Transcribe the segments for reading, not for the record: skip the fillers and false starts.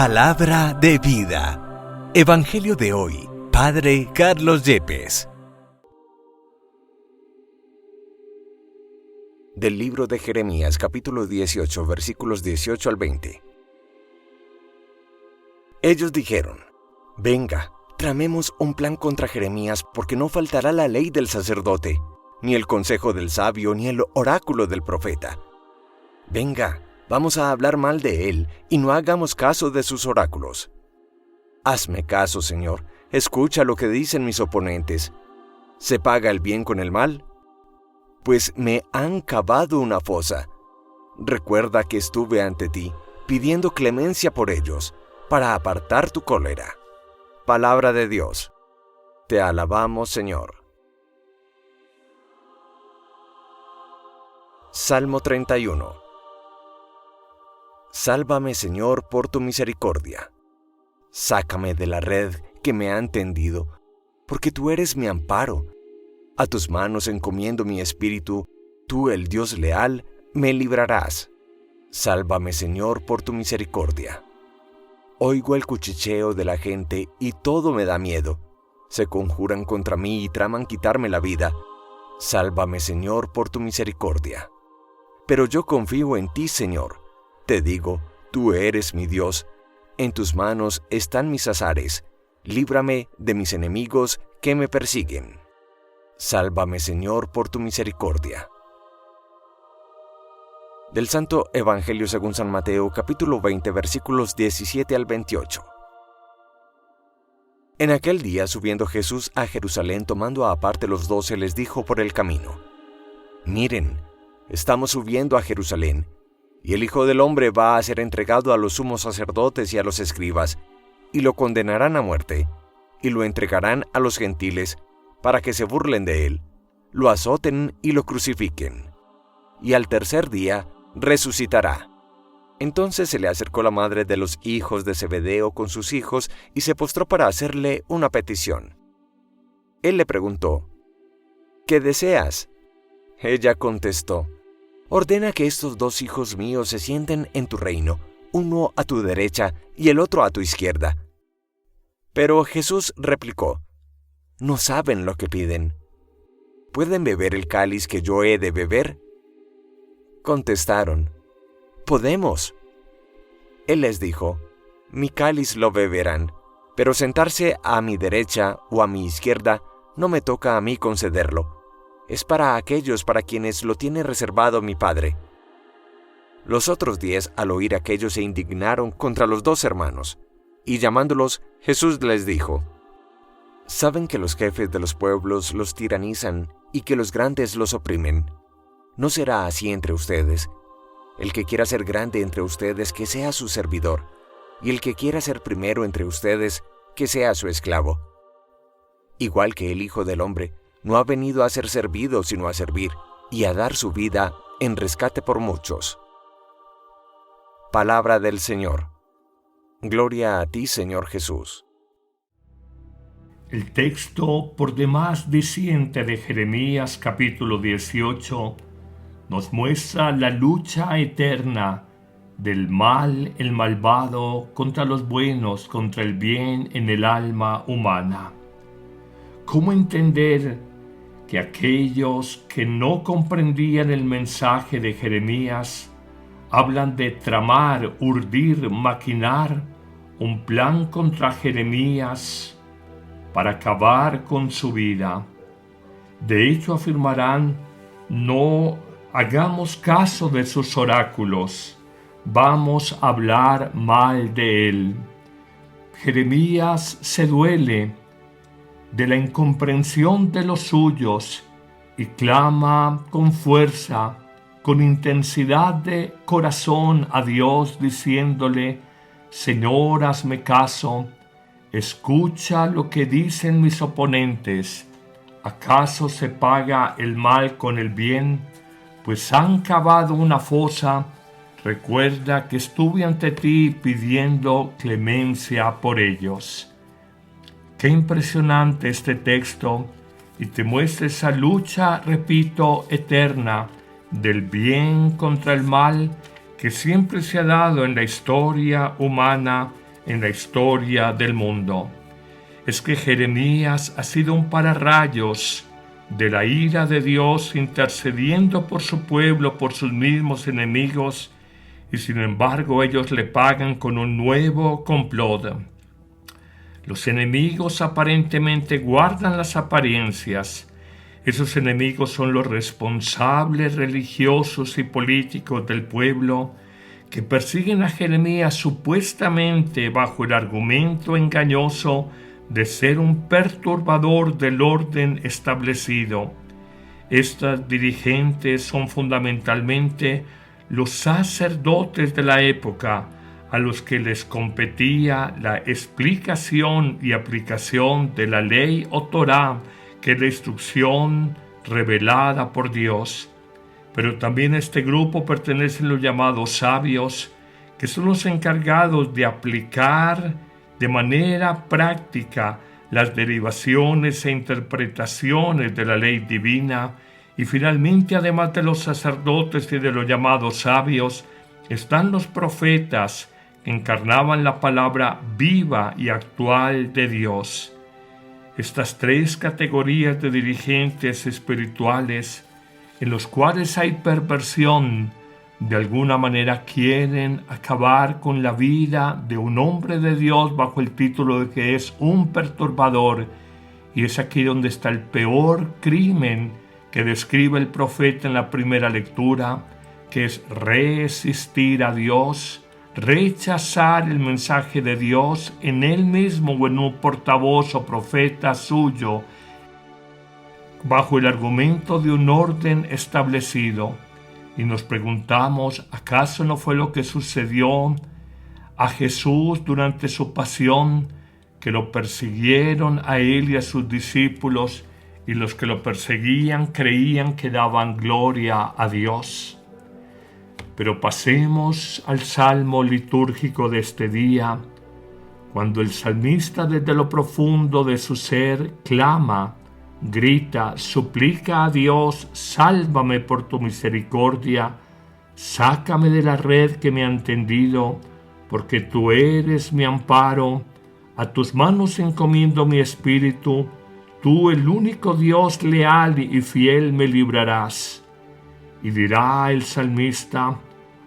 Palabra de vida. Evangelio de hoy. Padre Carlos Yepes. Del libro de Jeremías, capítulo 18, versículos 18 al 20. Ellos dijeron: Venga, tramemos un plan contra Jeremías, porque no faltará la ley del sacerdote, ni el consejo del sabio, ni el oráculo del profeta. Venga, vamos a hablar mal de él, y no hagamos caso de sus oráculos. Hazme caso, Señor, escucha lo que dicen mis oponentes. ¿Se paga el bien con el mal? Pues me han cavado una fosa. Recuerda que estuve ante ti, pidiendo clemencia por ellos, para apartar tu cólera. Palabra de Dios. Te alabamos, Señor. Salmo 31. Sálvame, Señor, por tu misericordia. Sácame de la red que me han tendido, porque tú eres mi amparo. A tus manos encomiendo mi espíritu, tú, el Dios leal, me librarás. Sálvame, Señor, por tu misericordia. Oigo el cuchicheo de la gente y todo me da miedo. Se conjuran contra mí y traman quitarme la vida. Sálvame, Señor, por tu misericordia. Pero yo confío en ti, Señor. Te digo, tú eres mi Dios. En tus manos están mis azares. Líbrame de mis enemigos que me persiguen. Sálvame, Señor, por tu misericordia. Del Santo Evangelio según San Mateo, capítulo 20, versículos 17 al 28. En aquel día, subiendo Jesús a Jerusalén, tomando aparte los 12, les dijo por el camino: Miren, estamos subiendo a Jerusalén, y el Hijo del Hombre va a ser entregado a los sumos sacerdotes y a los escribas, y lo condenarán a muerte, y lo entregarán a los gentiles, para que se burlen de él, lo azoten y lo crucifiquen. Y al tercer día resucitará. Entonces se le acercó la madre de los hijos de Zebedeo con sus hijos, y se postró para hacerle una petición. Él le preguntó: ¿Qué deseas? Ella contestó: Ordena que estos 2 hijos míos se sienten en tu reino, uno a tu derecha y el otro a tu izquierda. Pero Jesús replicó: No saben lo que piden. ¿Pueden beber el cáliz que yo he de beber? Contestaron: Podemos. Él les dijo: Mi cáliz lo beberán, pero sentarse a mi derecha o a mi izquierda no me toca a mí concederlo. Es para aquellos para quienes lo tiene reservado mi Padre. Los otros 10, al oír aquello, se indignaron contra los 2 hermanos, y llamándolos, Jesús les dijo: Saben que los jefes de los pueblos los tiranizan y que los grandes los oprimen. No será así entre ustedes. El que quiera ser grande entre ustedes, que sea su servidor, y el que quiera ser primero entre ustedes, que sea su esclavo. Igual que el Hijo del Hombre no ha venido a ser servido, sino a servir, y a dar su vida en rescate por muchos. Palabra del Señor. Gloria a ti, Señor Jesús. El texto por demás diciente de Jeremías capítulo 18 nos muestra la lucha eterna del mal, el malvado, contra los buenos, contra el bien en el alma humana. ¿Cómo entender que aquellos que no comprendían el mensaje de Jeremías hablan de tramar, urdir, maquinar un plan contra Jeremías para acabar con su vida? De hecho, afirmarán: no hagamos caso de sus oráculos, vamos a hablar mal de él. Jeremías se duele de la incomprensión de los suyos y clama con fuerza, con intensidad de corazón a Dios, diciéndole: Señor, hazme caso, escucha lo que dicen mis oponentes. ¿Acaso se paga el mal con el bien? Pues han cavado una fosa. Recuerda que estuve ante ti pidiendo clemencia por ellos. Qué impresionante este texto, y te muestra esa lucha, repito, eterna del bien contra el mal que siempre se ha dado en la historia humana en la historia del mundo. Es que Jeremías ha sido un pararrayos de la ira de Dios intercediendo por su pueblo, por sus mismos enemigos, y sin embargo ellos le pagan con un nuevo complot. Los enemigos aparentemente guardan las apariencias. Esos enemigos son los responsables religiosos y políticos del pueblo que persiguen a Jeremías supuestamente bajo el argumento engañoso de ser un perturbador del orden establecido. Estas dirigentes son fundamentalmente los sacerdotes de la época, a los que les competía la explicación y aplicación de la ley o Torá, que es la instrucción revelada por Dios. Pero también a este grupo pertenecen los llamados sabios, que son los encargados de aplicar de manera práctica las derivaciones e interpretaciones de la ley divina. Y finalmente, además de los sacerdotes y de los llamados sabios, están los profetas, que encarnaban la palabra viva y actual de Dios. Estas tres categorías de dirigentes espirituales, en los cuales hay perversión, de alguna manera quieren acabar con la vida de un hombre de Dios bajo el título de que es un perturbador. Y es aquí donde está el peor crimen que describe el profeta en la primera lectura, que es resistir a Dios, rechazar el mensaje de Dios en él mismo o en un portavoz o profeta suyo, bajo el argumento de un orden establecido. Y nos preguntamos, ¿acaso no fue lo que sucedió a Jesús durante su pasión, que lo persiguieron a él y a sus discípulos, y los que lo perseguían creían que daban gloria a Dios? Pero pasemos al salmo litúrgico de este día, cuando el salmista desde lo profundo de su ser clama, grita, suplica a Dios: sálvame por tu misericordia, sácame de la red que me han tendido, porque tú eres mi amparo, a tus manos encomiendo mi espíritu, tú el único Dios leal y fiel me librarás. Y dirá el salmista: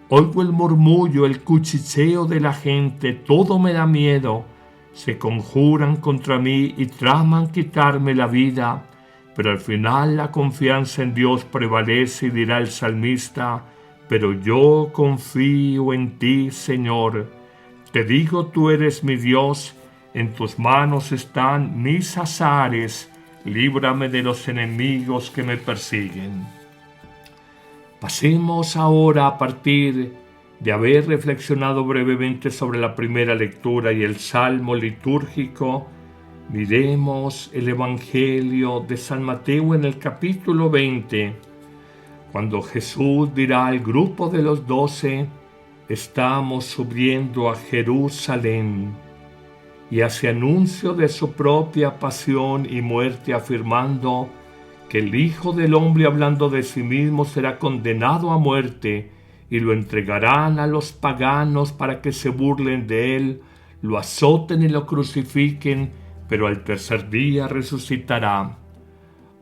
oigo el murmullo, el cuchicheo de la gente, todo me da miedo. Se conjuran contra mí y traman quitarme la vida. Pero al final la confianza en Dios prevalece, y dirá el salmista: pero yo confío en ti, Señor. Te digo, tú eres mi Dios, en tus manos están mis azares. Líbrame de los enemigos que me persiguen. Pasemos ahora, a partir de haber reflexionado brevemente sobre la primera lectura y el salmo litúrgico, miremos el Evangelio de San Mateo en el capítulo 20, cuando Jesús dirá al grupo de los 12: estamos subiendo a Jerusalén, y hace anuncio de su propia pasión y muerte, afirmando que el Hijo del Hombre, hablando de sí mismo, será condenado a muerte, y lo entregarán a los paganos para que se burlen de él, lo azoten y lo crucifiquen, pero al tercer día resucitará.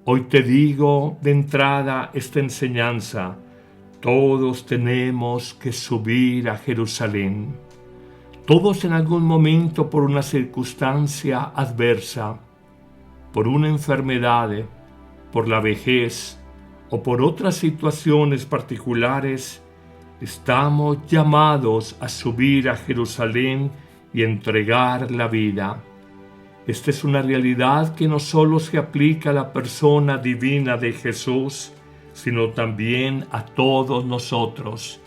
Hoy te digo de entrada esta enseñanza: todos tenemos que subir a Jerusalén. Todos en algún momento, por una circunstancia adversa, por una enfermedad, por la vejez o por otras situaciones particulares, estamos llamados a subir a Jerusalén y entregar la vida. Esta es una realidad que no solo se aplica a la persona divina de Jesús, sino también a todos nosotros.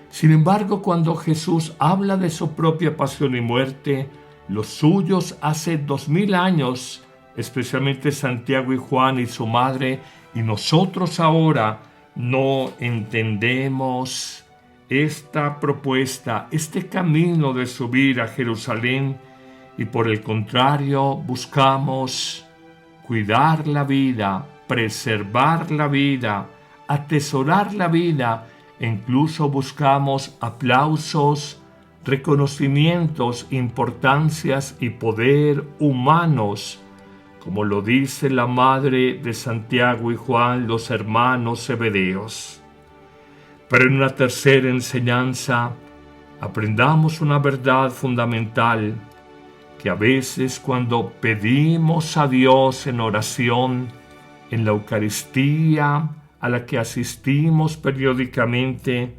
Sin embargo, cuando Jesús habla de su propia pasión y muerte, los suyos hace 2000 años, especialmente Santiago y Juan y su madre, y nosotros ahora no entendemos esta propuesta, este camino de subir a Jerusalén, y por el contrario buscamos cuidar la vida, preservar la vida, atesorar la vida, e incluso buscamos aplausos, reconocimientos, importancias y poder humanos, como lo dice la madre de Santiago y Juan, los hermanos Zebedeos. Pero en una tercera enseñanza, aprendamos una verdad fundamental, que a veces cuando pedimos a Dios en oración, en la Eucaristía a la que asistimos periódicamente,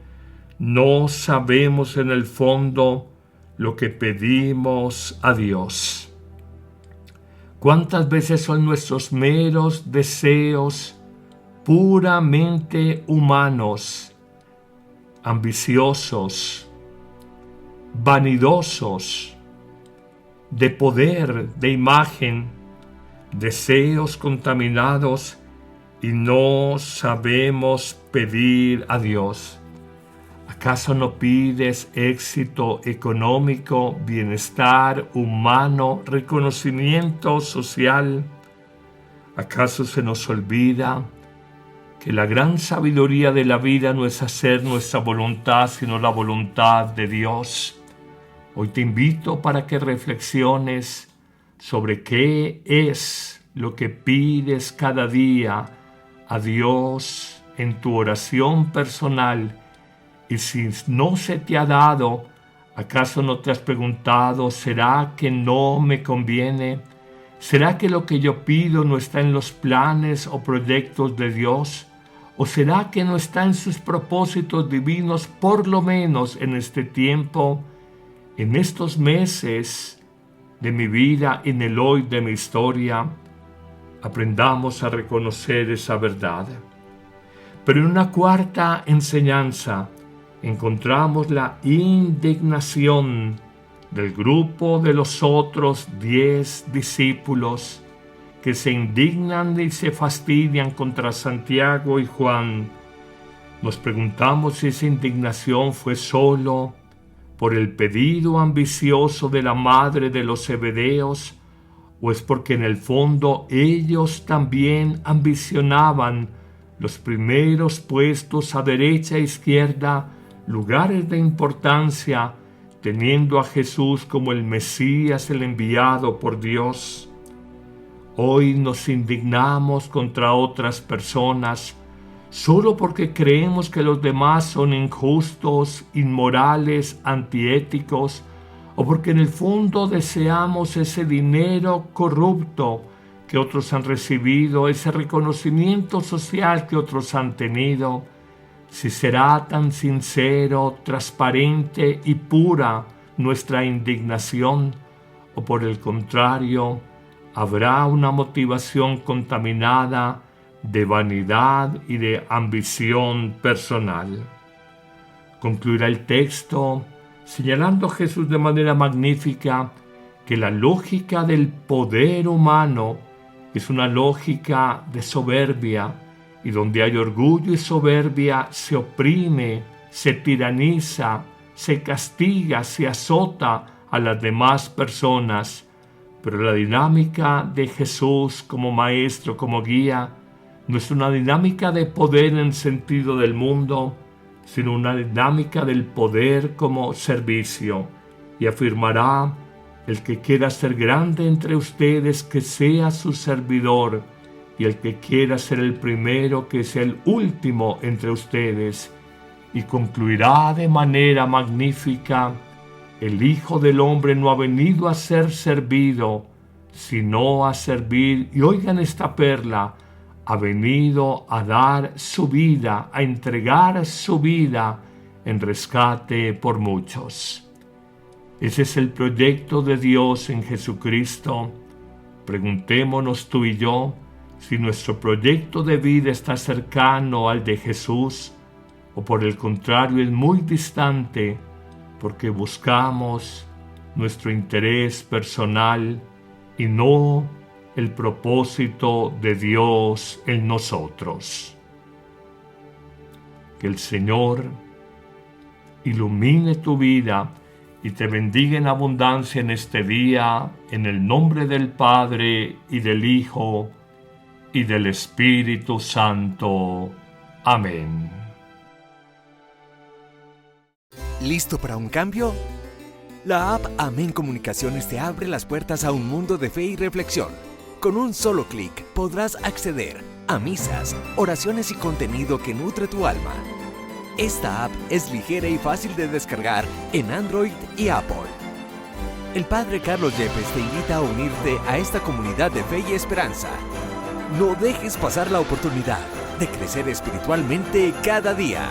no sabemos en el fondo lo que pedimos a Dios. ¿Cuántas veces son nuestros meros deseos puramente humanos, ambiciosos, vanidosos, de poder, de imagen, deseos contaminados, y no sabemos pedir a Dios? ¿Acaso no pides éxito económico, bienestar humano, reconocimiento social? ¿Acaso se nos olvida que la gran sabiduría de la vida no es hacer nuestra voluntad, sino la voluntad de Dios? Hoy te invito para que reflexiones sobre qué es lo que pides cada día a Dios en tu oración personal. Y si no se te ha dado, ¿acaso no te has preguntado, ¿será que no me conviene? ¿Será que lo que yo pido no está en los planes o proyectos de Dios? ¿O será que no está en sus propósitos divinos, por lo menos en este tiempo, en estos meses de mi vida, en el hoy de mi historia? Aprendamos a reconocer esa verdad. Pero en una cuarta enseñanza, encontramos la indignación del grupo de los otros 10 discípulos que se indignan y se fastidian contra Santiago y Juan. Nos preguntamos si esa indignación fue solo por el pedido ambicioso de la madre de los Zebedeos, o es porque en el fondo ellos también ambicionaban los primeros puestos a derecha e izquierda, lugares de importancia, teniendo a Jesús como el Mesías, el enviado por Dios. Hoy nos indignamos contra otras personas solo porque creemos que los demás son injustos, inmorales, antiéticos, o porque en el fondo deseamos ese dinero corrupto que otros han recibido, ese reconocimiento social que otros han tenido. Si será tan sincero, transparente y pura nuestra indignación, o por el contrario, habrá una motivación contaminada de vanidad y de ambición personal. Concluirá el texto señalando a Jesús de manera magnífica que la lógica del poder humano es una lógica de soberbia, y donde hay orgullo y soberbia se oprime, se tiraniza, se castiga, se azota a las demás personas. Pero la dinámica de Jesús como maestro, como guía, no es una dinámica de poder en el sentido del mundo, sino una dinámica del poder como servicio. Y afirmará: el que quiera ser grande entre ustedes, que sea su servidor, y el que quiera ser el primero, que sea el último entre ustedes. Y concluirá de manera magnífica: el Hijo del Hombre no ha venido a ser servido, sino a servir. Y oigan esta perla: ha venido a dar su vida, a entregar su vida en rescate por muchos. Ese es el proyecto de Dios en Jesucristo. Preguntémonos tú y yo si nuestro proyecto de vida está cercano al de Jesús, o por el contrario es muy distante, porque buscamos nuestro interés personal y no el propósito de Dios en nosotros. Que el Señor ilumine tu vida y te bendiga en abundancia en este día, en el nombre del Padre y del Hijo y del Espíritu Santo. Amén. ¿Listo para un cambio? La app Amén Comunicaciones te abre las puertas a un mundo de fe y reflexión. Con un solo clic podrás acceder a misas, oraciones y contenido que nutre tu alma. Esta app es ligera y fácil de descargar en Android y Apple. El Padre Carlos Yepes te invita a unirte a esta comunidad de fe y esperanza. No dejes pasar la oportunidad de crecer espiritualmente cada día.